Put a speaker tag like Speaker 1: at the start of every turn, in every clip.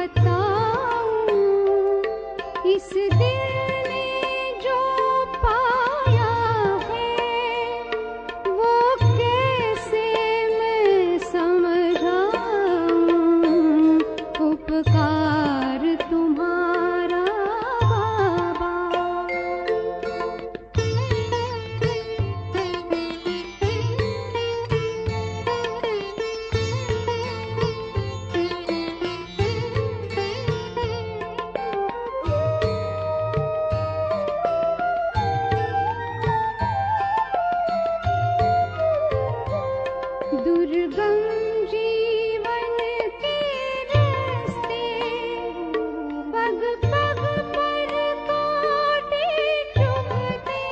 Speaker 1: बताऊं, इस दिल ने जो पाया है वो कैसे मैं समझाऊं, उपकार तुम्हारा बाबा। दुर्गम जीवन के रास्ते, पग पग पर कांटे चुभते,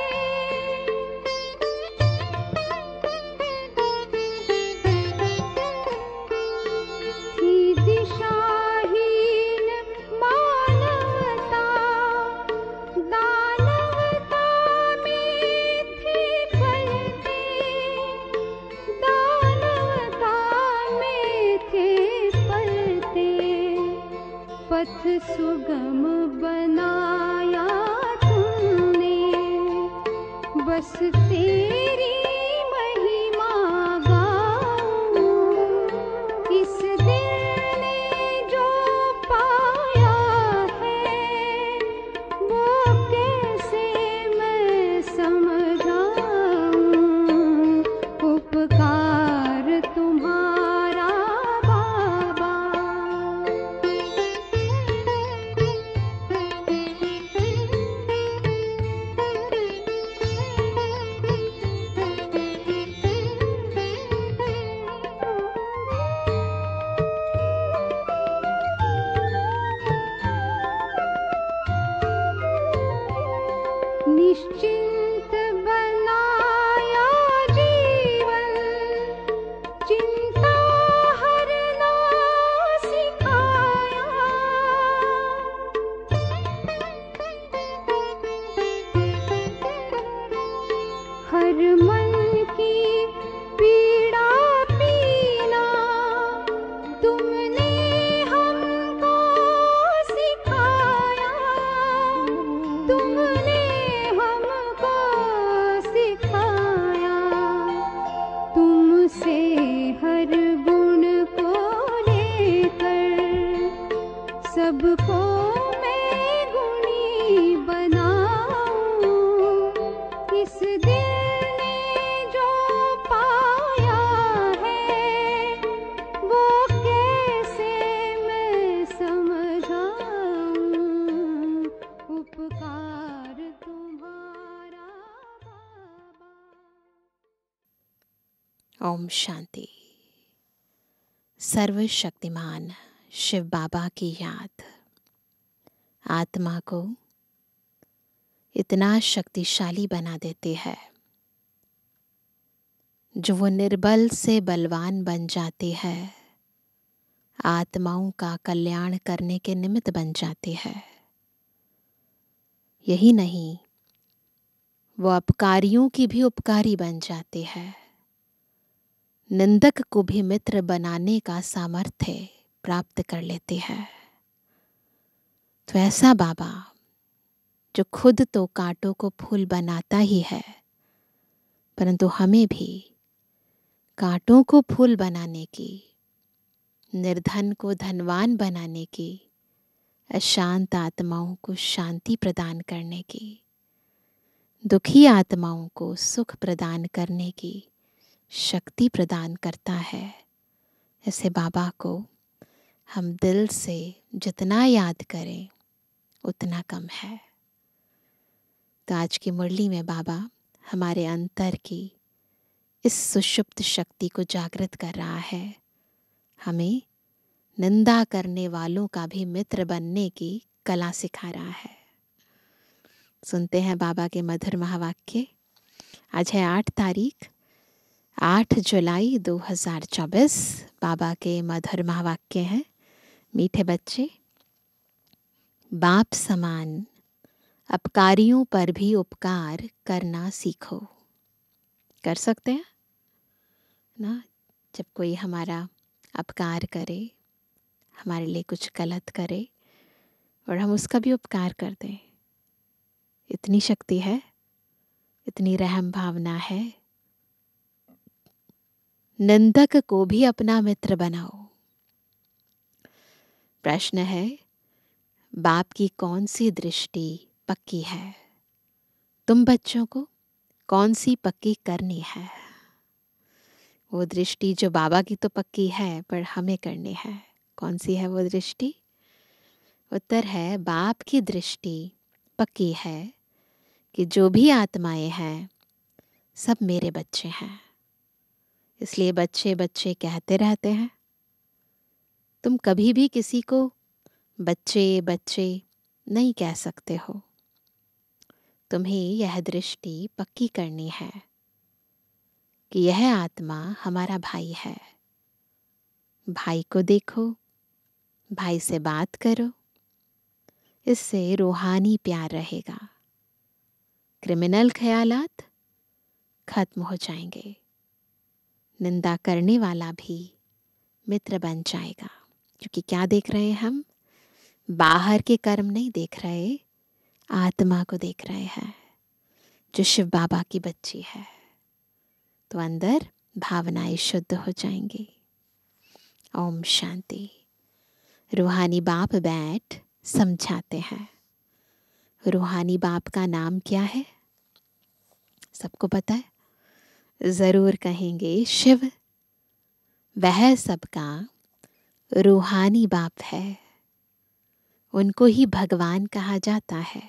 Speaker 1: थी दिशाहीन मानवता, दानवता में थे पलते, दानवता में थे पलते, पथ सुगम बनाया तुमने, बस तेरी महिमा गाऊं, इस दिल ने जो पाया है वो कैसे मैं समझाऊं, उपकार तुम्हारा बाबा। निश्चिंत बनाया जीवन, चिंता हरना सिखाया, हर मन की पीड़ा पीना तुमने हमको सिखाया, तुमने हमको सिखाया, तुमसे हर गुण को लेकर सबको मैं गुणी बनाऊं, इस दिल ने जो पाया है वो कैसे मैं समझाऊं, उपकार तुम्हारा बाबा।
Speaker 2: ओम शांति। सर्वशक्तिमान शिव बाबा की याद आत्मा को इतना शक्तिशाली बना देती है जो वो निर्बल से बलवान बन जाती है, आत्माओं का कल्याण करने के निमित्त बन जाती है। यही नहीं, वो अपकारियों की भी उपकारी बन जाती है, निंदक को भी मित्र बनाने का सामर्थ्य प्राप्त कर लेती है। तो ऐसा बाबा जो खुद तो कांटों को फूल बनाता ही है, परंतु हमें भी कांटों को फूल बनाने की, निर्धन को धनवान बनाने की, अशांत आत्माओं को शांति प्रदान करने की, दुखी आत्माओं को सुख प्रदान करने की शक्ति प्रदान करता है। ऐसे बाबा को हम दिल से जितना याद करें उतना कम है। तो आज की मुरली में बाबा हमारे अंतर की इस सुषुप्त शक्ति को जागृत कर रहा है, हमें निंदा करने वालों का भी मित्र बनने की कला सिखा रहा है। सुनते हैं बाबा के मधुर महावाक्य। आज है 8 तारीख, 8 जुलाई 2024। बाबा के मधुर महावाक्य हैं। मीठे बच्चे, बाप समान अपकारियों पर भी उपकार करना सीखो। कर सकते हैं ना? जब कोई हमारा अपकार करे, हमारे लिए कुछ गलत करे और हम उसका भी उपकार कर दें। इतनी शक्ति है, इतनी रहम भावना है। निंदक को भी अपना मित्र बनाओ। प्रश्न है, बाप की कौन सी दृष्टि पक्की है? तुम बच्चों को कौन सी पक्की करनी है? वो दृष्टि जो बाबा की तो पक्की है, पर हमें करनी है। कौन सी है वो दृष्टि? उत्तर है, बाप की दृष्टि पक्की है कि जो भी आत्माएं हैं सब मेरे बच्चे हैं। इसलिए बच्चे बच्चे कहते रहते हैं। तुम कभी भी किसी को बच्चे बच्चे नहीं कह सकते हो। तुम्हें यह दृष्टि पक्की करनी है कि यह आत्मा हमारा भाई है। भाई को देखो, भाई से बात करो, इससे रूहानी प्यार रहेगा। क्रिमिनल ख्यालात खत्म हो जाएंगे। निंदा करने वाला भी मित्र बन जाएगा। क्योंकि क्या देख रहे हैं हम? बाहर के कर्म नहीं देख रहे, आत्मा को देख रहे हैं जो शिव बाबा की बच्ची है। तो अंदर भावनाएं शुद्ध हो जाएंगी। ओम शांति। रूहानी बाप बैठ समझाते हैं। रूहानी बाप का नाम क्या है? सबको पता है? जरूर कहेंगे शिव। वह सबका रूहानी बाप है। उनको ही भगवान कहा जाता है।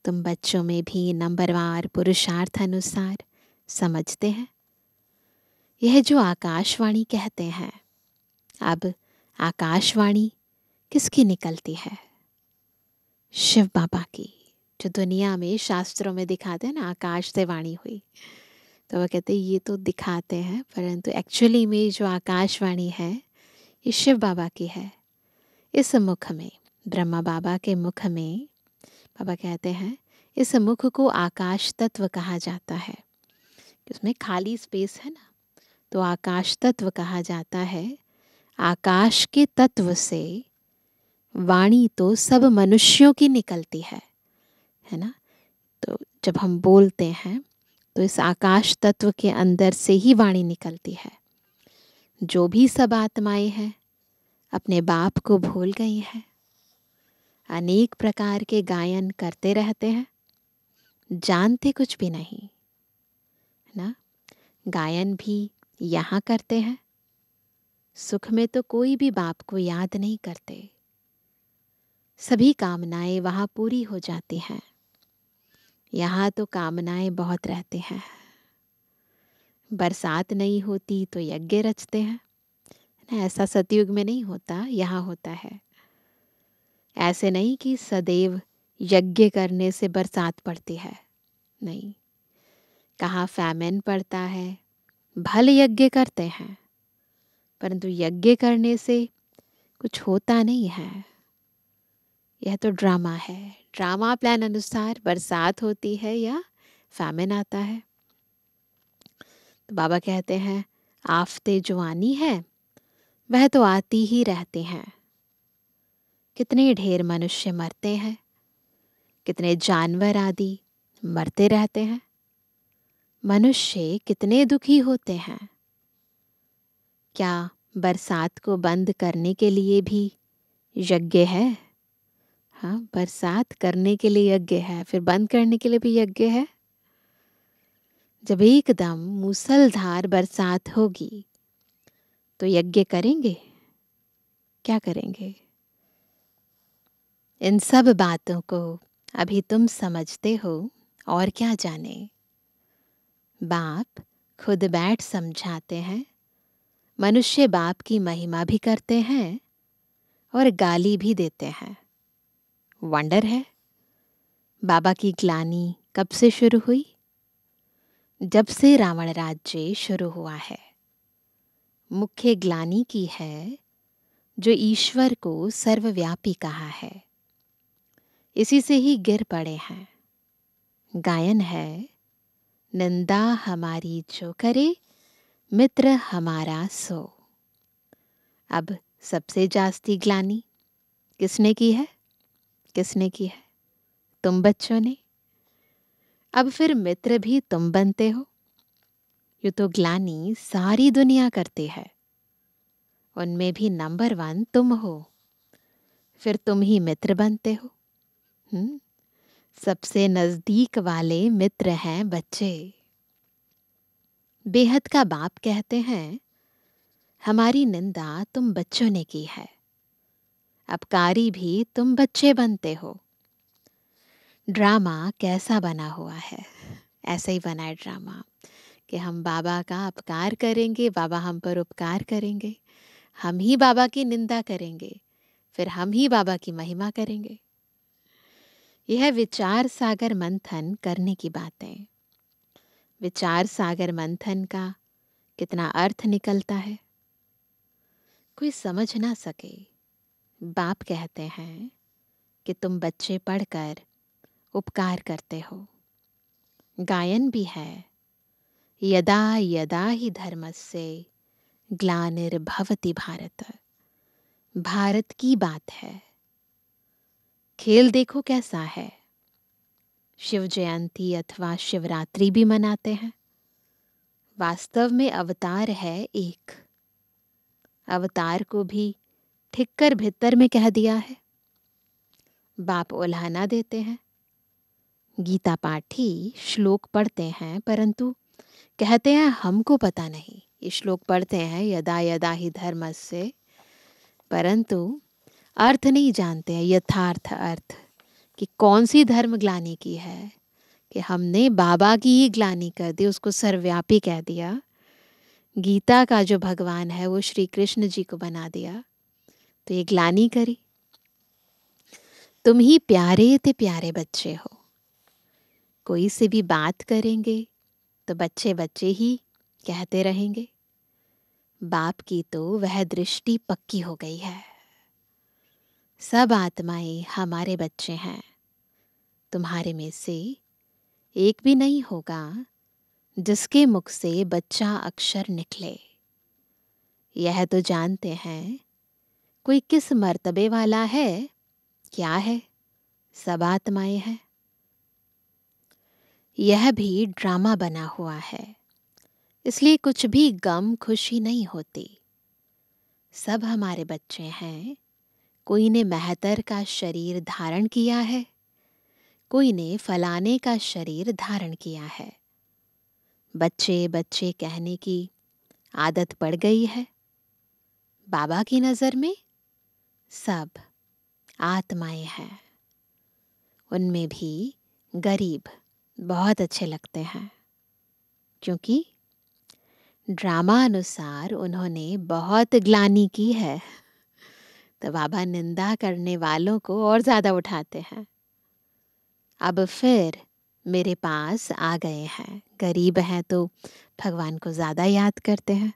Speaker 2: तुम बच्चों में भी नंबरवार पुरुषार्थ अनुसार समझते हैं। यह जो आकाशवाणी कहते हैं, अब आकाशवाणी किसकी निकलती है? शिव बाबा की। जो दुनिया में शास्त्रों में दिखाते हैं ना, आकाश से वाणी हुई, तो वो कहते हैं ये तो दिखाते हैं, परंतु एक्चुअली में जो आकाशवाणी है ये शिव बाबा की है। इस मुख में, ब्रह्मा बाबा के मुख में, बाबा कहते हैं इस मुख को आकाश तत्व कहा जाता है। उसमें खाली स्पेस है ना, तो आकाश तत्व कहा जाता है। आकाश के तत्व से वाणी तो सब मनुष्यों की निकलती है ना। तो जब हम बोलते हैं तो इस आकाश तत्व के अंदर से ही वाणी निकलती है। जो भी सब आत्माएं हैं अपने बाप को भूल गई हैं। अनेक प्रकार के गायन करते रहते हैं, जानते कुछ भी नहीं ना। गायन भी यहाँ करते हैं, सुख में तो कोई भी बाप को याद नहीं करते। सभी कामनाएं वहाँ पूरी हो जाती हैं। यहाँ तो कामनाएं बहुत रहते हैं। बरसात नहीं होती तो यज्ञ रचते हैं ना। ऐसा सतयुग में नहीं होता, यहाँ होता है। ऐसे नहीं कि सदैव यज्ञ करने से बरसात पड़ती है, नहीं। कहाँ फैमिन पड़ता है, भल यज्ञ करते हैं, परंतु यज्ञ करने से कुछ होता नहीं है। यह तो ड्रामा है। ड्रामा प्लान अनुसार बरसात होती है या फैमिन आता है। तो बाबा कहते हैं आफते जो आनी है वह तो आती ही रहती हैं। कितने ढेर मनुष्य मरते हैं, कितने जानवर आदि मरते रहते हैं। मनुष्य कितने दुखी होते हैं। क्या बरसात को बंद करने के लिए भी यज्ञ है? हाँ, बरसात करने के लिए यज्ञ है, फिर बंद करने के लिए भी यज्ञ है। जब एकदम मूसलधार बरसात होगी तो यज्ञ करेंगे? क्या करेंगे? इन सब बातों को अभी तुम समझते हो और क्या जाने। बाप खुद बैठ समझाते हैं। मनुष्य बाप की महिमा भी करते हैं और गाली भी देते हैं। वंडर है। बाबा की ग्लानि कब से शुरू हुई? जब से रावण राज्य शुरू हुआ है। मुख्य ग्लानि की है जो ईश्वर को सर्वव्यापी कहा है। इसी से ही गिर पड़े हैं। गायन है निंदा हमारी जो करे, मित्र हमारा सो। अब सबसे जास्ती ग्लानि किसने की है? किसने की है? तुम बच्चों ने। अब फिर मित्र भी तुम बनते हो। यूं तो ग्लानि सारी दुनिया करती है, उनमें भी नंबर 1 तुम हो। फिर तुम ही मित्र बनते हो। सबसे नजदीक वाले मित्र हैं बच्चे। बेहद का बाप कहते हैं, हमारी निंदा तुम बच्चों ने की है, अपकारी भी तुम बच्चे बनते हो। ड्रामा कैसा बना हुआ है? ऐसा ही बना है ड्रामा कि हम बाबा का अपकार करेंगे, बाबा हम पर उपकार करेंगे, हम ही बाबा की निंदा करेंगे, फिर हम ही बाबा की महिमा करेंगे। यह विचार सागर मंथन करने की बातें। विचार सागर मंथन का कितना अर्थ निकलता है, कोई समझ ना सके। बाप कहते हैं कि तुम बच्चे पढ़कर उपकार करते हो। गायन भी है, यदा यदा ही धर्मस्य ग्लानिर्भवति भारत। भारत की बात है। खेल देखो कैसा है, शिव जयंती अथवा शिवरात्रि भी मनाते हैं। वास्तव में अवतार है एक। अवतार को भी ठिक्कर भित्तर में कह दिया है। बाप उल्हाना देते हैं। गीता पाठी श्लोक पढ़ते हैं, परंतु कहते हैं हमको पता नहीं। ये श्लोक पढ़ते हैं यदा यदा ही धर्मस्य, परंतु अर्थ नहीं जानते हैं, यथार्थ अर्थ कि कौन सी धर्म ग्लानि की है, कि हमने बाबा की ही ग्लानि कर दी, उसको सर्वव्यापी कह दिया। गीता का जो भगवान है वो श्री कृष्ण जी को बना दिया, तो ये ग्लानि करी। तुम ही प्यारे ते प्यारे बच्चे हो। कोई से भी बात करेंगे तो बच्चे बच्चे ही कहते रहेंगे। बाप की तो वह दृष्टि पक्की हो गई है। सब आत्माएं हमारे बच्चे हैं। तुम्हारे में से एक भी नहीं होगा जिसके मुख से बच्चा अक्षर निकले। यह तो जानते हैं कोई किस मर्तबे वाला है, क्या है, सब आत्माएं हैं। यह भी ड्रामा बना हुआ है, इसलिए कुछ भी गम खुशी नहीं होती। सब हमारे बच्चे हैं। कोई ने महतर का शरीर धारण किया है, कोई ने फलाने का शरीर धारण किया है। बच्चे बच्चे कहने की आदत पड़ गई है। बाबा की नजर में सब आत्माएं हैं। उनमें भी गरीब बहुत अच्छे लगते हैं, क्योंकि ड्रामा अनुसार उन्होंने बहुत ग्लानि की है, तो बाबा निंदा करने वालों को और ज्यादा उठाते हैं। अब फिर मेरे पास आ गए हैं। गरीब हैं तो भगवान को ज्यादा याद करते हैं,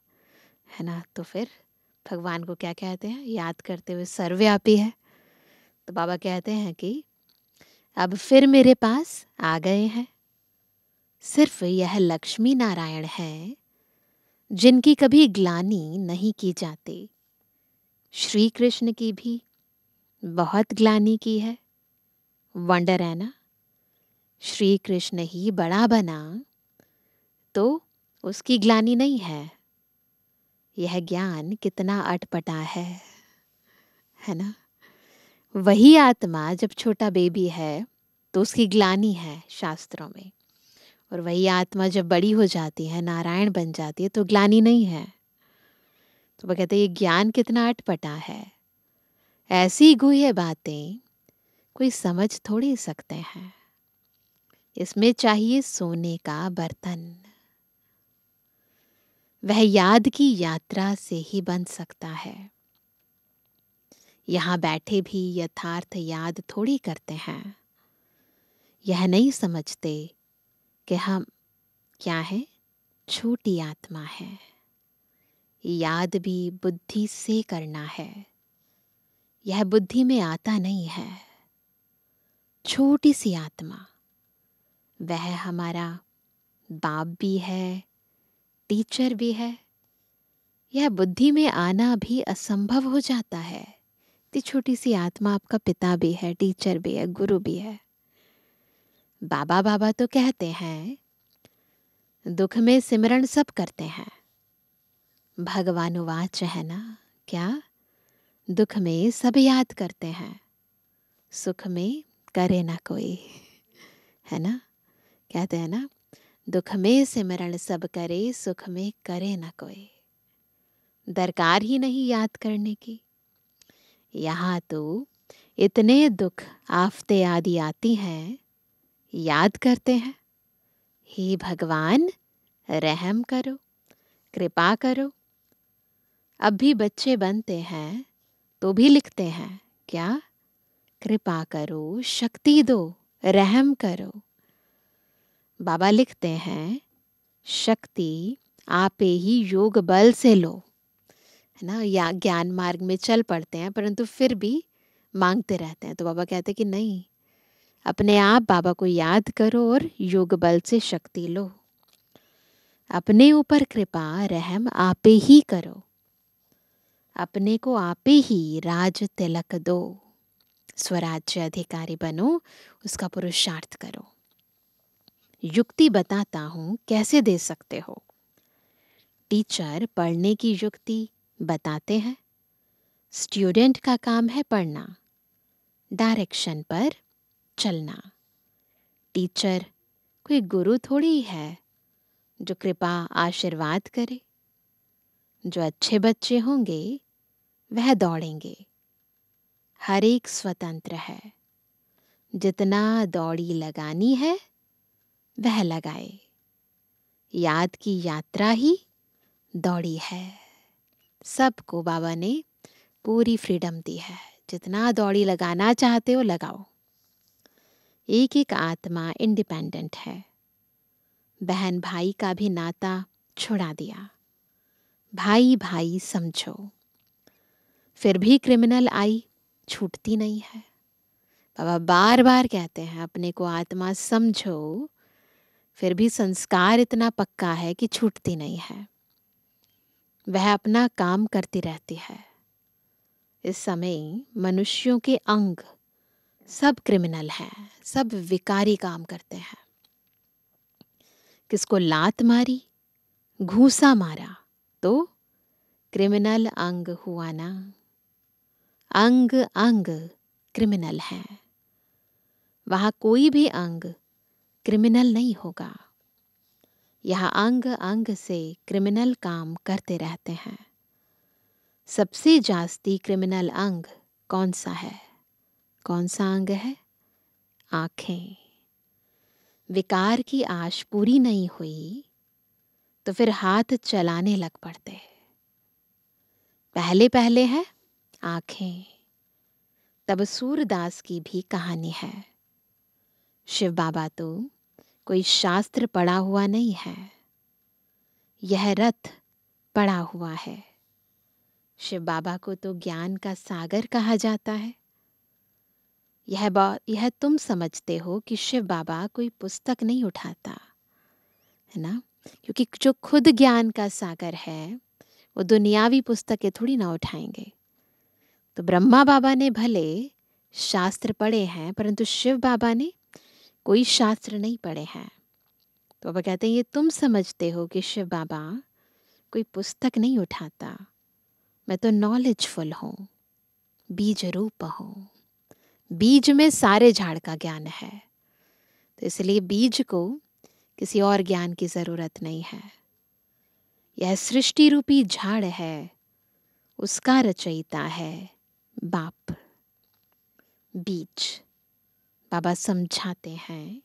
Speaker 2: है ना। तो फिर भगवान को क्या कहते हैं, याद करते हुए सर्वव्यापी है। तो बाबा कहते हैं कि अब फिर मेरे पास आ गए हैं। सिर्फ यह लक्ष्मी नारायण है जिनकी कभी ग्लानि नहीं की जाती। श्री कृष्ण की भी बहुत ग्लानि की है। वंडर है ना। श्री कृष्ण ही बड़ा बना तो उसकी ग्लानि नहीं है। यह ज्ञान कितना अटपटा है ना। वही आत्मा जब छोटा बेबी है तो उसकी ग्लानि है शास्त्रों में, और वही आत्मा जब बड़ी हो जाती है, नारायण बन जाती है, तो ग्लानि नहीं है। तो वो कहते हैं ये ज्ञान कितना अटपटा है। ऐसी गुह्य बातें कोई समझ थोड़ी सकते हैं। इसमें चाहिए सोने का बर्तन। वह याद की यात्रा से ही बन सकता है। यहाँ बैठे भी यथार्थ याद थोड़ी करते हैं। यह नहीं समझते कि हम क्या है, छोटी आत्मा है। याद भी बुद्धि से करना है। यह बुद्धि में आता नहीं है। छोटी सी आत्मा, वह हमारा बाप भी है, टीचर भी है। यह बुद्धि में आना भी असंभव हो जाता है। इतनी छोटी सी आत्मा आपका पिता भी है, टीचर भी है, गुरु भी है। बाबा बाबा तो कहते हैं दुख में सिमरण सब करते हैं। भगवानुवाच है ना, क्या? दुख में सब याद करते हैं, सुख में करे ना कोई, है ना? कहते हैं ना, दुख में सिमरण सब करे, सुख में करे ना कोई। दरकार ही नहीं याद करने की। यहाँ तो इतने दुख आफते आदि आती हैं, याद करते हैं। हे भगवान रहम करो, कृपा करो। अब भी बच्चे बनते हैं तो भी लिखते हैं, क्या? कृपा करो, शक्ति दो, रहम करो। बाबा लिखते हैं शक्ति आपे ही योग बल से लो, है ना? या ज्ञान मार्ग में चल पड़ते हैं परंतु फिर भी मांगते रहते हैं। तो बाबा कहते हैं कि नहीं, अपने आप बाबा को याद करो और योग बल से शक्ति लो। अपने ऊपर कृपा रहम आपे ही करो, अपने को आपे ही राज तिलक दो। स्वराज्य अधिकारी बनो, उसका पुरुषार्थ करो। युक्ति बताता हूं कैसे दे सकते हो। टीचर पढ़ने की युक्ति बताते हैं, स्टूडेंट का काम है पढ़ना, डायरेक्शन पर चलना। टीचर कोई गुरु थोड़ी है जो कृपा आशीर्वाद करे। जो अच्छे बच्चे होंगे वह दौड़ेंगे। हर एक स्वतंत्र है, जितना दौड़ी लगानी है वह लगाए। याद की यात्रा ही दौड़ी है। सबको बाबा ने पूरी फ्रीडम दी है, जितना दौड़ी लगाना चाहते हो लगाओ। एक एक आत्मा इंडिपेंडेंट है। बहन भाई का भी नाता छुड़ा दिया, भाई भाई समझो। फिर भी क्रिमिनल आई छूटती नहीं है। बाबा बार बार कहते हैं अपने को आत्मा समझो, फिर भी संस्कार इतना पक्का है कि छूटती नहीं है। वह अपना काम करती रहती है। इस समय मनुष्यों के अंग सब क्रिमिनल हैं, सब विकारी काम करते हैं। किसको लात मारी, घूसा मारा तो क्रिमिनल अंग हुआ ना। अंग अंग क्रिमिनल है। वहां कोई भी अंग क्रिमिनल नहीं होगा। यहाँ अंग अंग से क्रिमिनल काम करते रहते हैं। सबसे जास्ती क्रिमिनल अंग कौन सा है? कौन सा अंग है? आंखें। विकार की आश पूरी नहीं हुई तो फिर हाथ चलाने लग पड़ते। पहले पहले है आंखें। तब सूरदास की भी कहानी है। शिव बाबा तो कोई शास्त्र पढ़ा हुआ नहीं है, यह रथ पड़ा हुआ है। शिव बाबा को तो ज्ञान का सागर कहा जाता है। यह तुम समझते हो कि शिव बाबा कोई पुस्तक नहीं उठाता, है ना? क्योंकि जो खुद ज्ञान का सागर है वो दुनियावी पुस्तकें थोड़ी ना उठाएंगे। तो ब्रह्मा बाबा ने भले शास्त्र पढ़े हैं परंतु शिव बाबा ने कोई शास्त्र नहीं पढ़े हैं। तो बाबा कहते हैं ये तुम समझते हो कि शिव बाबा कोई पुस्तक नहीं उठाता। मैं तो नॉलेजफुल हूँ, बीज रूप हूँ। बीज में सारे झाड़ का ज्ञान है, तो इसलिए बीज को किसी और ज्ञान की जरूरत नहीं है। यह सृष्टि रूपी झाड़ है, उसका रचयिता है बाप। बीज बाबा समझाते हैं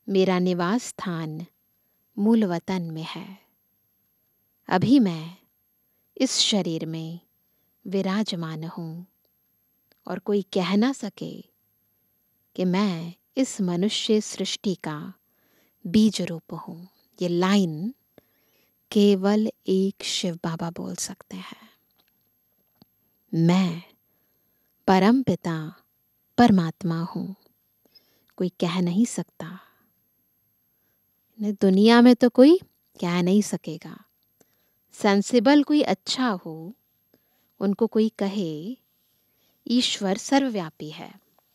Speaker 2: मेरा निवास स्थान मूल वतन में है। अभी मैं इस शरीर में विराजमान हूँ और कोई कह ना सके कि मैं इस मनुष्य सृष्टि का बीज रूप हूँ। ये लाइन केवल एक शिव बाबा बोल सकते हैं। मैं परम पिता परमात्मा हूँ, कोई कह नहीं सकता। दुनिया में तो कोई कह नहीं सकेगा। सेंसिबल कोई अच्छा हो, उनको कोई कहे ईश्वर सर्वव्यापी है,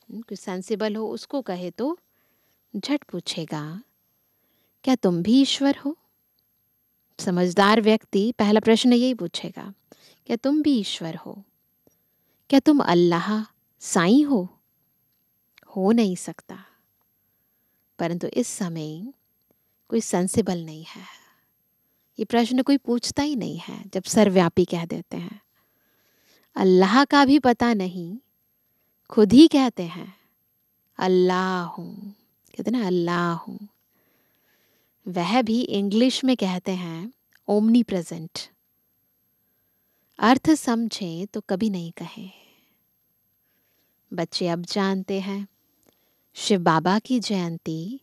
Speaker 2: कोई सेंसिबल हो उसको कहे तो झट पूछेगा क्या तुम भी ईश्वर हो? समझदार व्यक्ति पहला प्रश्न यही पूछेगा, क्या तुम भी ईश्वर हो? क्या तुम अल्लाह साईं हो नहीं सकता। परंतु इस समय कोई सेंसिबल नहीं है, ये प्रश्न कोई पूछता ही नहीं है जब सर्वव्यापी कह देते हैं। अल्लाह का भी पता नहीं, खुद ही कहते हैं अल्लाह हूँ, कहते ना अल्लाह हूँ। वह भी इंग्लिश में कहते हैं ओमनी प्रेजेंट। अर्थ समझें तो कभी नहीं कहें। बच्चे अब जानते हैं शिव बाबा की जयंती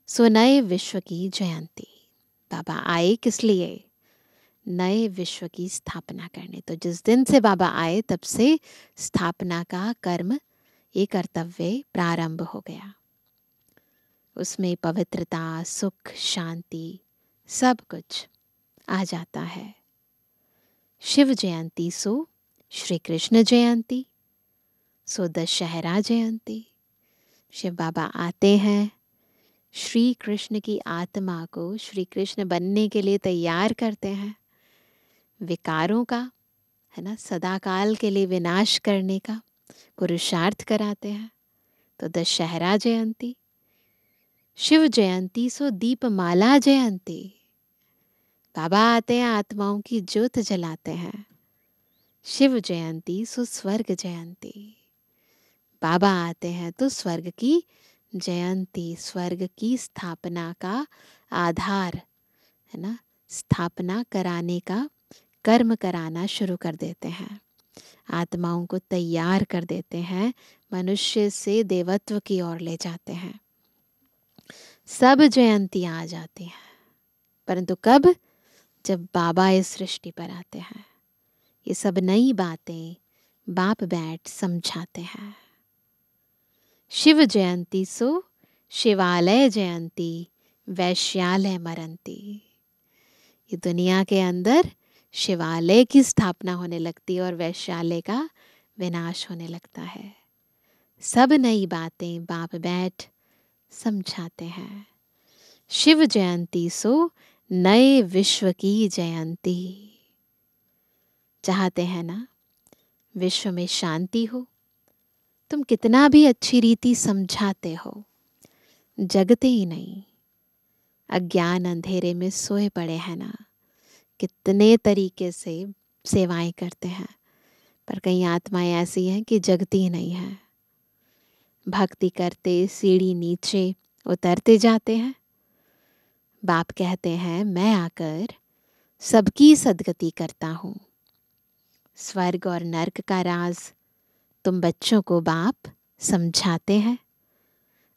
Speaker 2: सो नए विश्व की जयंती। बाबा आए किस लिए? नए विश्व की स्थापना करने। तो जिस दिन से बाबा आए तब से स्थापना का कर्म, ये कर्तव्य प्रारंभ हो गया। उसमें पवित्रता, सुख, शांति सब कुछ आ जाता है। शिव जयंती सो श्री कृष्ण जयंती, सो दशहरा जयंती। शिव बाबा आते हैं, श्री कृष्ण की आत्मा को श्री कृष्ण बनने के लिए तैयार करते हैं। विकारों का, है ना, सदाकाल के लिए विनाश करने का पुरुषार्थ कराते हैं। तो दशहरा जयंती। शिव जयंती सो दीपमाला जयंती। बाबा आते हैं, आत्माओं की ज्योत जलाते हैं। शिव जयंती सो स्वर्ग जयंती। बाबा आते हैं तो स्वर्ग की जयंती, स्वर्ग की स्थापना का आधार, है ना, स्थापना कराने का कर्म कराना शुरू कर देते हैं। आत्माओं को तैयार कर देते हैं, मनुष्य से देवत्व की ओर ले जाते हैं। सब जयंतियां आ जाती हैं, परंतु कब? जब बाबा इस सृष्टि पर आते हैं। ये सब नई बातें बाप बैठ समझाते हैं। शिव जयंती सो शिवालय जयंती, वैश्यालय मरंती। ये दुनिया के अंदर शिवालय की स्थापना होने लगती है और वैश्यालय का विनाश होने लगता है। सब नई बातें बाप बैठ समझाते हैं। शिव जयंती सो नए विश्व की जयंती। चाहते हैं ना विश्व में शांति हो? तुम कितना भी अच्छी रीति समझाते हो, जगते ही नहीं। अज्ञान अंधेरे में सोए पड़े हैं ना, कितने तरीके से सेवाएं करते हैं, पर कई आत्माएं ऐसी हैं कि जगती ही नहीं है। भक्ति करते सीढ़ी नीचे उतरते जाते हैं। बाप कहते हैं मैं आकर सबकी सदगति करता हूँ। स्वर्ग और नर्क का राज तुम बच्चों को बाप समझाते हैं।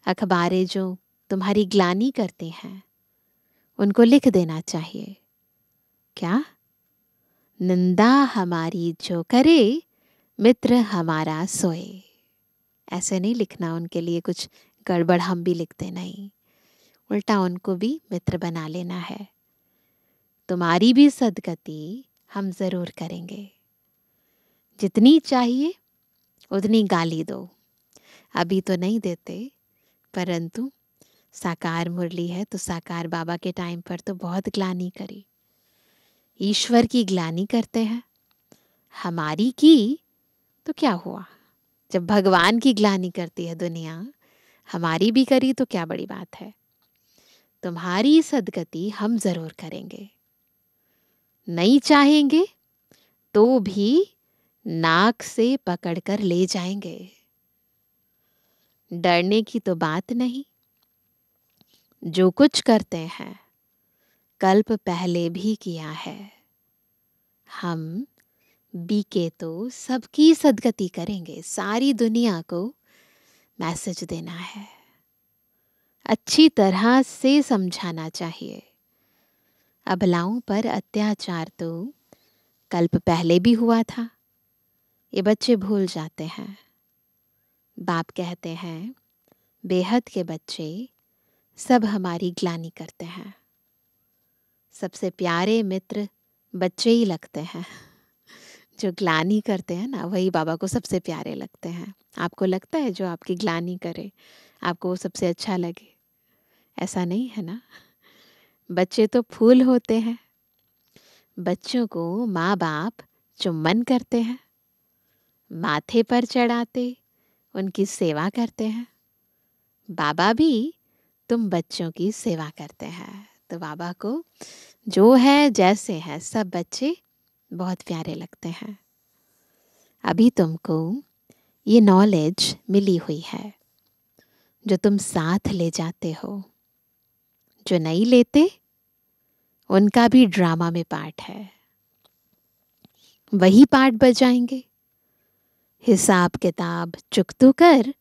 Speaker 2: अखबारें जो तुम्हारी ग्लानि करती हैं उनको लिख देना चाहिए। क्या? निंदा हमारी जो करे, मित्र हमारा सोए। ऐसे नहीं लिखना, उनके लिए कुछ गड़बड़ हम भी लिखते नहीं, उल्टा उनको भी मित्र बना लेना है। तुम्हारी भी सदगति हम जरूर करेंगे। जितनी चाहिए उतनी गाली दो। अभी तो नहीं देते, परंतु साकार मुरली है तो साकार बाबा के टाइम पर तो बहुत ग्लानि करी। ईश्वर की ग्लानि करते हैं। हमारी की तो क्या हुआ? जब भगवान की ग्लानि करती है दुनिया, हमारी भी करी तो क्या बड़ी बात है। तुम्हारी सदगति हम जरूर करेंगे। नहीं चाहेंगे तो भी नाक से पकड़कर ले जाएंगे। डरने की तो बात नहीं। जो कुछ करते हैं कल्प पहले भी किया है। हम बीके तो सबकी सदगति करेंगे। सारी दुनिया को मैसेज देना है, अच्छी तरह से समझाना चाहिए। अबलाओं पर अत्याचार तो कल्प पहले भी हुआ था, ये बच्चे भूल जाते हैं। बाप कहते हैं बेहद के बच्चे सब हमारी ग्लानि करते हैं। सबसे प्यारे मित्र बच्चे ही लगते हैं। जो ग्लानि करते हैं ना, वही बाबा को सबसे प्यारे लगते हैं। आपको लगता है जो आपकी ग्लानि करे आपको वो सबसे अच्छा लगे? ऐसा नहीं है ना। बच्चे तो फूल होते हैं। बच्चों को माँ बाप चुम्बन करते हैं, माथे पर चढ़ाते, उनकी सेवा करते हैं। बाबा भी तुम बच्चों की सेवा करते हैं। तो बाबा को जो है जैसे है सब बच्चे बहुत प्यारे लगते हैं। अभी तुमको ये नॉलेज मिली हुई है जो तुम साथ ले जाते हो। जो नहीं लेते उनका भी ड्रामा में पार्ट है, वही पार्ट बजाएंगे। हिसाब किताब चुकतू कर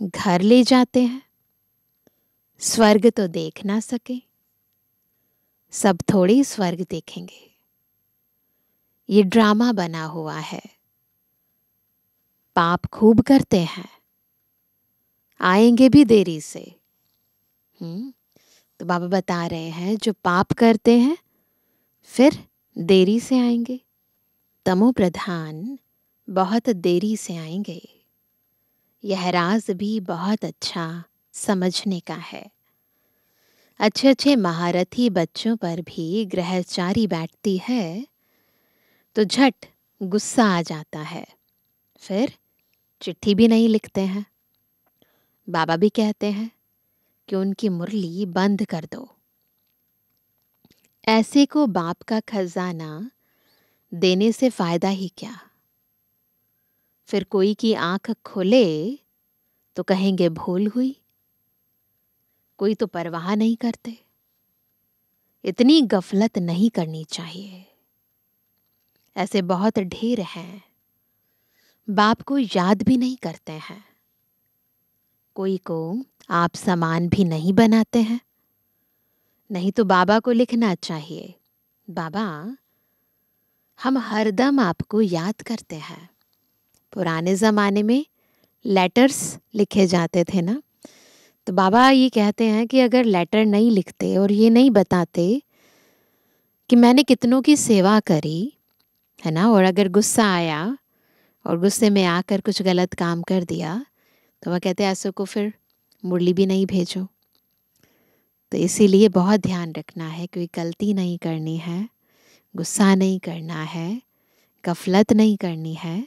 Speaker 2: घर ले जाते हैं। स्वर्ग तो देख ना सके, सब थोड़ी स्वर्ग देखेंगे। ये ड्रामा बना हुआ है। पाप खूब करते हैं, आएंगे भी देरी से। तो बाबा बता रहे हैं जो पाप करते हैं फिर देरी से आएंगे। तमो प्रधान बहुत देरी से आएंगे। यह राज भी बहुत अच्छा समझने का है। अच्छे अच्छे महारथी बच्चों पर भी ग्रहचारी बैठती है तो झट गुस्सा आ जाता है, फिर चिट्ठी भी नहीं लिखते हैं। बाबा भी कहते हैं कि उनकी मुरली बंद कर दो। ऐसे को बाप का खजाना देने से फायदा ही क्या। फिर कोई की आंख खोले तो कहेंगे भूल हुई। कोई तो परवाह नहीं करते। इतनी गफलत नहीं करनी चाहिए। ऐसे बहुत ढेर हैं, बाप को याद भी नहीं करते हैं। कोई को आप समान भी नहीं बनाते हैं। नहीं तो बाबा को लिखना चाहिए, बाबा हम हरदम आपको याद करते हैं। पुराने ज़माने में लेटर्स लिखे जाते थे ना, तो बाबा ये कहते हैं कि अगर लेटर नहीं लिखते और ये नहीं बताते कि मैंने कितनों की सेवा करी है ना, और अगर गुस्सा आया और गुस्से में आकर कुछ गलत काम कर दिया तो वह कहते हैं ऐसों को फिर मुरली भी नहीं भेजो। तो इसीलिए बहुत ध्यान रखना है, कोई गलती नहीं करनी है, गुस्सा नहीं करना है, गफलत नहीं करनी है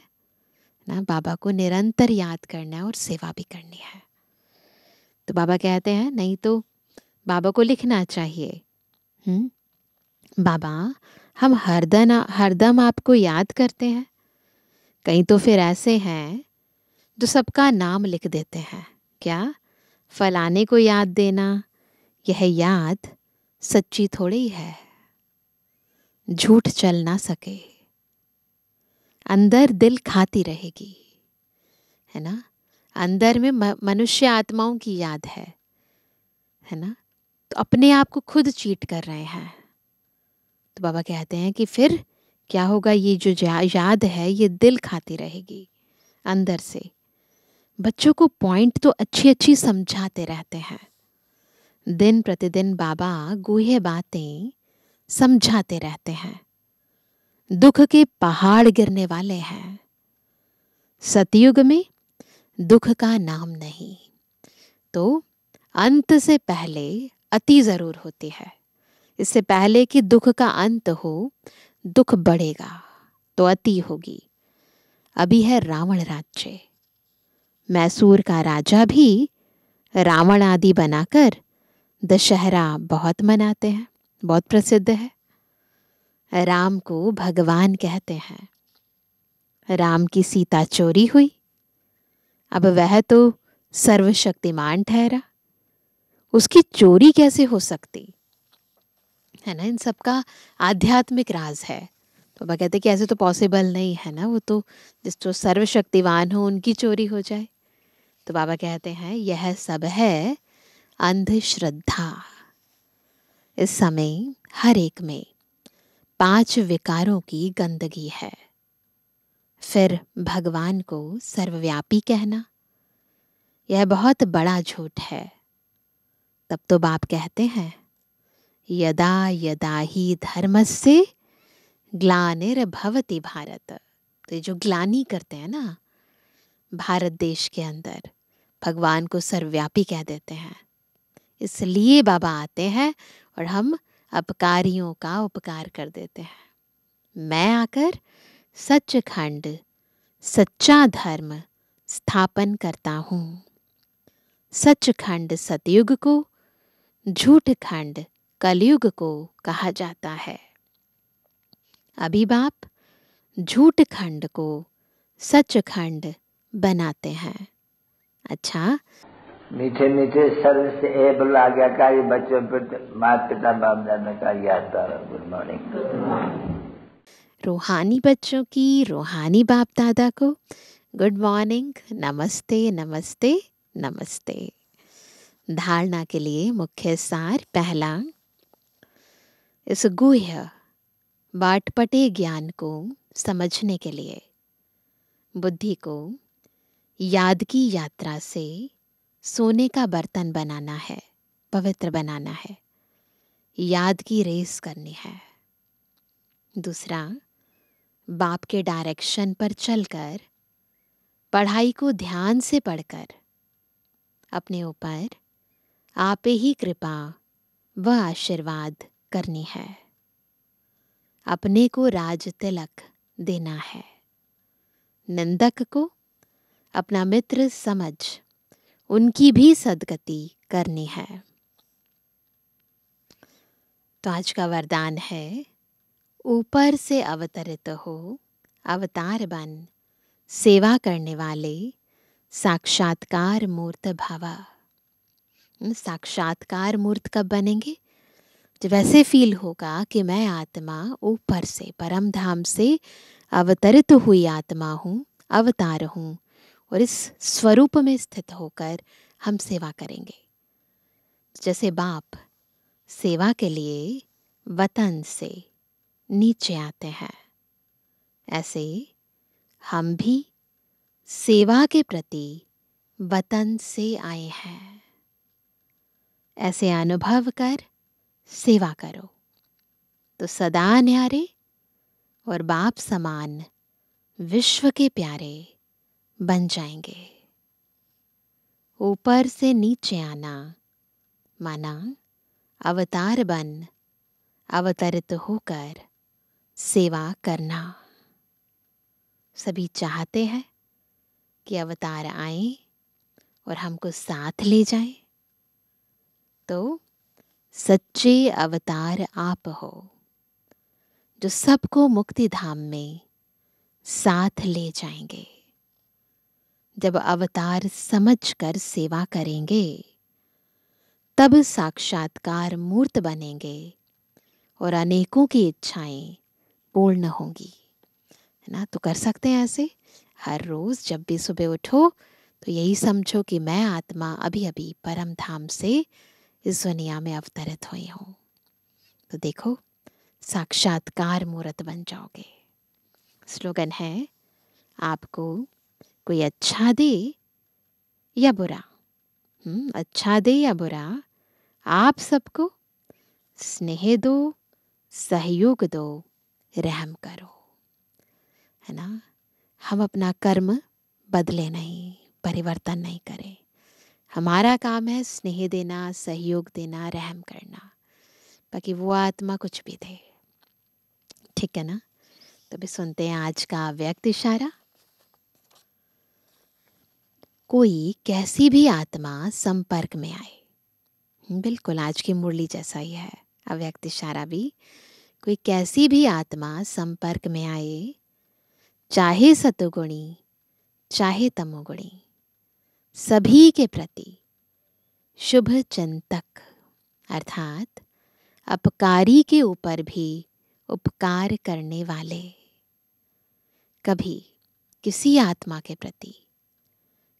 Speaker 2: ना। बाबा को निरंतर याद करना है और सेवा भी करनी है। तो बाबा कहते हैं नहीं तो बाबा को लिखना चाहिए, बाबा हम हरदम आपको याद करते हैं। कहीं तो फिर ऐसे हैं जो सबका नाम लिख देते हैं। क्या फलाने को याद देना, यह याद सच्ची थोड़ी है। झूठ चल ना सके, अंदर दिल खाती रहेगी, है ना। अंदर में मनुष्य आत्माओं की याद है ना। तो अपने आप को खुद चीट कर रहे हैं। तो बाबा कहते हैं कि फिर क्या होगा, ये जो याद है ये दिल खाती रहेगी अंदर से। बच्चों को पॉइंट तो अच्छी अच्छी समझाते रहते हैं। दिन प्रतिदिन बाबा गूढ़ बातें समझाते रहते हैं। दुख के पहाड़ गिरने वाले हैं। सतयुग में दुख का नाम नहीं, तो अंत से पहले अति जरूर होती है। इससे पहले कि दुख का अंत हो, दुख बढ़ेगा तो अति होगी। अभी है रावण राज्य। मैसूर का राजा भी रावण आदि बनाकर दशहरा बहुत मनाते हैं, बहुत प्रसिद्ध है। राम को भगवान कहते हैं। राम की सीता चोरी हुई, अब वह तो सर्वशक्तिमान ठहरा, उसकी चोरी कैसे हो सकती है ना। इन सबका आध्यात्मिक राज है। तो बाबा कहते कि ऐसे तो पॉसिबल नहीं है ना, वो तो जो सर्वशक्तिवान हो उनकी चोरी हो जाए। तो बाबा कहते हैं यह सब है अंधश्रद्धा। इस समय हर एक में 5 विकारों की गंदगी है। फिर भगवान को सर्वव्यापी कहना, यह बहुत बड़ा झूठ है। तब तो बाप कहते हैं यदा यदा ही धर्मस्य ग्लानिर्भवति भारत। तो ये जो ग्लानि करते हैं ना भारत देश के अंदर, भगवान को सर्वव्यापी कह देते हैं। इसलिए बाबा आते हैं और हम अपकारियों का उपकार कर देते हैं। मैं आकर सचखंड सच्चा धर्म स्थापन करता हूँ। सचखंड सतयुग को, झूठ खंड कलयुग को कहा जाता है। अभी बाप झूठ खंड को सचखंड बनाते हैं। अच्छा,
Speaker 3: मीठे मीठे स्वर से एबल आज्ञाकारी बच्चों पर माता पिता बाप दादा का याद तारा। Good morning.
Speaker 2: रूहानी बच्चों की रूहानी बाप दादा को गुड मॉर्निंग, नमस्ते नमस्ते नमस्ते। धारणा के लिए मुख्य सार। पहला, इस गुह्य बाटपटे ज्ञान को समझने के लिए बुद्धि को याद की यात्रा से सोने का बर्तन बनाना है, पवित्र बनाना है, याद की रेस करनी है। दूसरा, बाप के डायरेक्शन पर चलकर पढ़ाई को ध्यान से पढ़कर अपने ऊपर आप ही कृपा व आशीर्वाद करनी है। अपने को राज तिलक देना है। निंदक को अपना मित्र समझ उनकी भी सदगति करनी है। तो आज का वरदान है, ऊपर से अवतरित हो, अवतार बन, सेवा करने वाले साक्षात्कार मूर्त भवा। साक्षात्कार मूर्त कब बनेंगे? जब ऐसे फील होगा कि मैं आत्मा ऊपर से परम धाम से अवतरित हुई आत्मा हूँ, अवतार हूँ, और इस स्वरूप में स्थित होकर हम सेवा करेंगे। जैसे बाप सेवा के लिए वतन से नीचे आते हैं, ऐसे हम भी सेवा के प्रति वतन से आए हैं। ऐसे अनुभव कर सेवा करो तो सदा न्यारे और बाप समान विश्व के प्यारे बन जाएंगे। ऊपर से नीचे आना माना अवतार बन, अवतरित होकर सेवा करना। सभी चाहते हैं कि अवतार आए और हमको साथ ले जाए। तो सच्चे अवतार आप हो जो सबको मुक्ति धाम में साथ ले जाएंगे। जब अवतार समझकर सेवा करेंगे तब साक्षात्कार मूर्त बनेंगे और अनेकों की इच्छाएं पूर्ण होंगी, है ना। तो कर सकते हैं ऐसे हर रोज जब भी सुबह उठो तो यही समझो कि मैं आत्मा अभी अभी परम धाम से इस दुनिया में अवतरित हुई हूँ। तो देखो साक्षात्कार मूर्त बन जाओगे। स्लोगन है, आपको कोई अच्छा दे या बुरा, अच्छा दे या बुरा, आप सबको स्नेह दो, सहयोग दो, रहम करो, है ना। हम अपना कर्म बदले नहीं, परिवर्तन नहीं करें। हमारा काम है स्नेह देना, सहयोग देना, रहम करना, बाकी वो आत्मा कुछ भी दे। ठीक है ना। तो भी सुनते हैं आज का अव्यक्त इशारा। कोई कैसी भी आत्मा संपर्क में आए, बिल्कुल आज की मुरली जैसा ही है अव्यक्त इशारा भी। कोई कैसी भी आत्मा संपर्क में आए, चाहे सतोगुणी चाहे तमोगुणी, सभी के प्रति शुभ चिंतक अर्थात अपकारी के ऊपर भी उपकार करने वाले। कभी किसी आत्मा के प्रति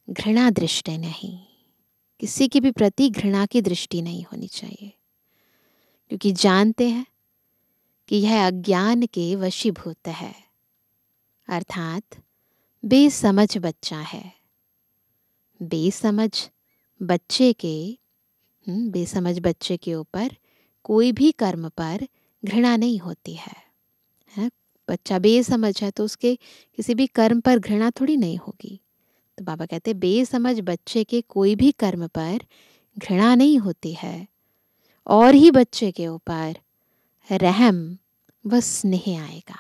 Speaker 2: घृणा दृष्टि नहीं, किसी के भी प्रति घृणा की दृष्टि नहीं होनी चाहिए, क्योंकि जानते हैं कि यह अज्ञान के वशीभूत है, अर्थात बेसमझ बच्चा है। बेसमझ बच्चे के ऊपर कोई भी कर्म पर घृणा नहीं होती है। बच्चा बेसमझ है तो उसके किसी भी कर्म पर घृणा थोड़ी नहीं होगी। तो बाबा कहते बेसमझ बच्चे के कोई भी कर्म पर घृणा नहीं होती है, और ही बच्चे के ऊपर रहम व स्नेह आएगा।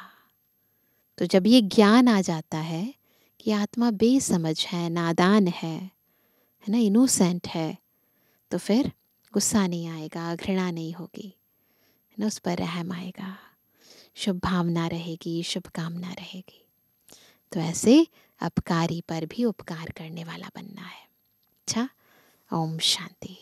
Speaker 2: तो जब ये ज्ञान आ जाता है कि आत्मा बेसमझ है, नादान है ना, इनोसेंट है, तो फिर गुस्सा नहीं आएगा, घृणा नहीं होगी, है ना, उस पर रहम आएगा, शुभ भावना रहेगी, शुभकामना रहेगी। तो ऐसे अपकारी पर भी उपकार करने वाला बनना है। अच्छा, ओम शांति।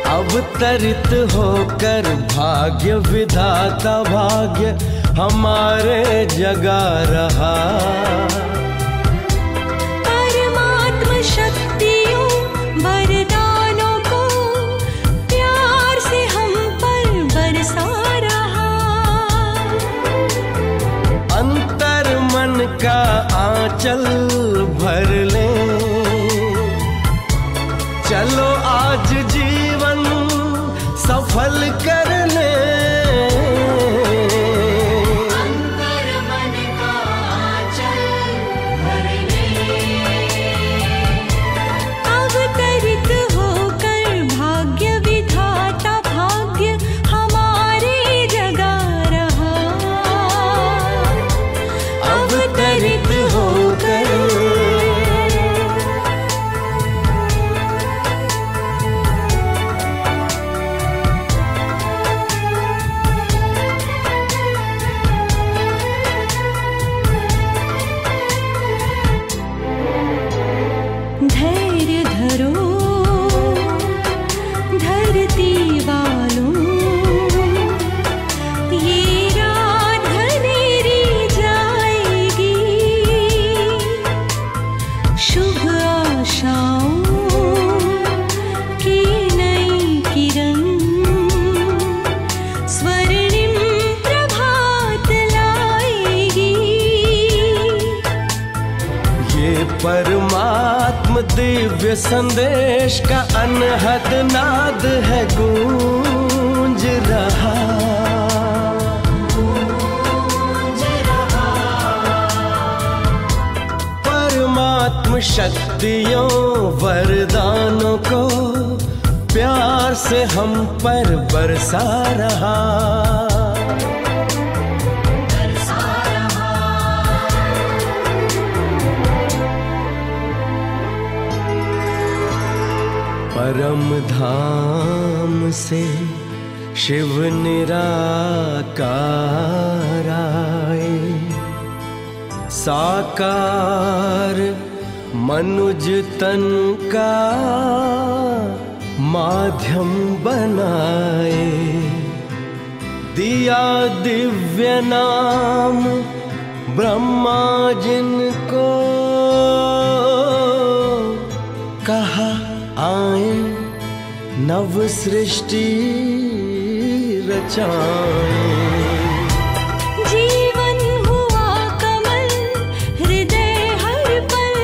Speaker 4: अवतरित होकर भाग्य विधाता भाग्य हमारे जगा रहा।
Speaker 5: परमात्म शक्तियों वरदानों को प्यार से हम पर बरसा रहा।
Speaker 4: अंतर मन का आंचल भर ले, चलो आज जीवन सफल कर ले।
Speaker 5: अंतर मन का आंचल भर ले, अवतरित होकर भाग्य विधाता भाग्य हमारे जगा रहा। अवतरित होकर परमात्म दिव्य संदेश का अनहद नाद है गूंज रहा। परमात्म शक्तियों वरदानों को प्यार से हम पर बरसा रहा। परम धाम से शिव निराकार आए, साकार मनुज तन का माध्यम बनाए। दिया दिव्य नाम ब्रह्मा जिनको, कहा आए नव सृष्टि रचाए। जीवन हुआ कमल हृदय हर पल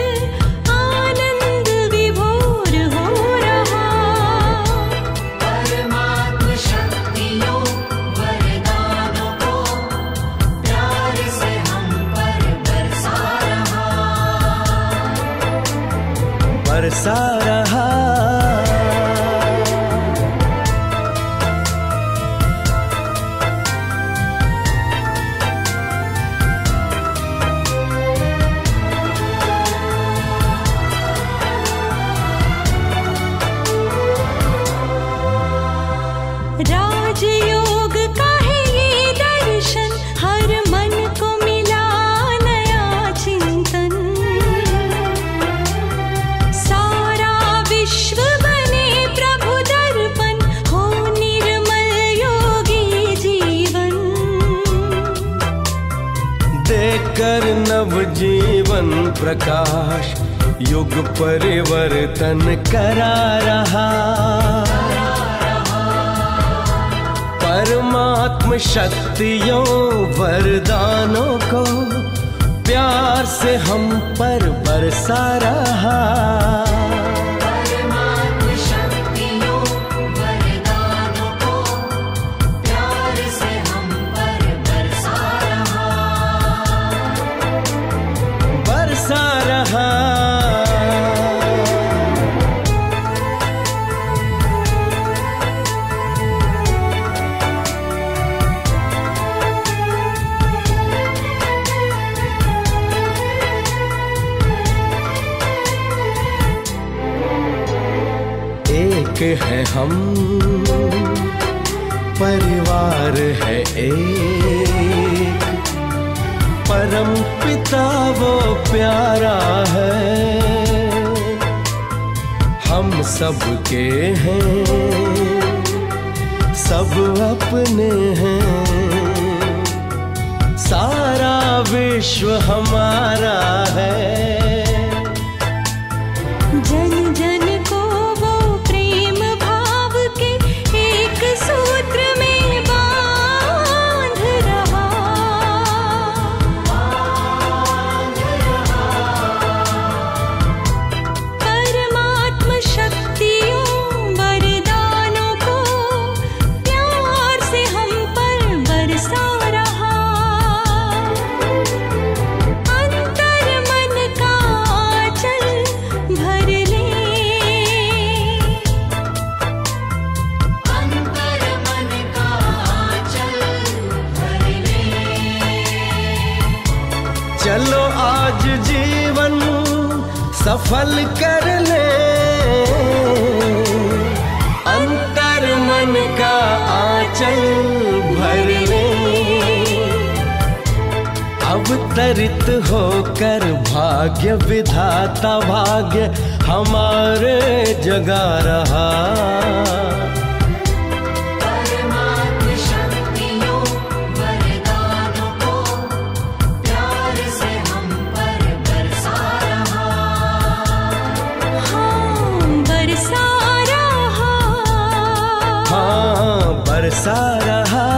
Speaker 5: आनंद विभोर हो रहा। परमात्म शक्तियों वरदानों को प्यार से हम पर बरसा
Speaker 4: रहा। कर नव जीवन प्रकाश युग परिवर्तन करा रहा। परमात्म शक्तियों वरदानों को प्यार से हम पर बरसा रहा।
Speaker 5: परमात्म शक्तियों वरदानों को प्यार से हम पर बरसा रहा।
Speaker 4: बरसा रहा। एक है हम, परिवार है एक, परम पिता वो प्यारा है। हम सबके हैं, सब अपने हैं, सारा विश्व हमारा है।
Speaker 5: जन जन को वो प्रेम भाव के एक सूत्र में बांध रहा। परमात्म शक्तियों वरदानों को प्यार से हम पर बरसा रहा। अंतर मन का आंचल भर ले, अंतर मन का आंचल भर ले।
Speaker 4: चलो आज जीवन सफल कर ले, अंतर मन का आंचल भर ले। अवतरित होकर भाग्य विधाता भाग्य हमारे जगा रहा।
Speaker 5: परमात्म शक्तियों वरदानों को प्यार से हम पर बरसा रहा। हाँ, बरसा रहा।
Speaker 4: हाँ, बरसा रहा।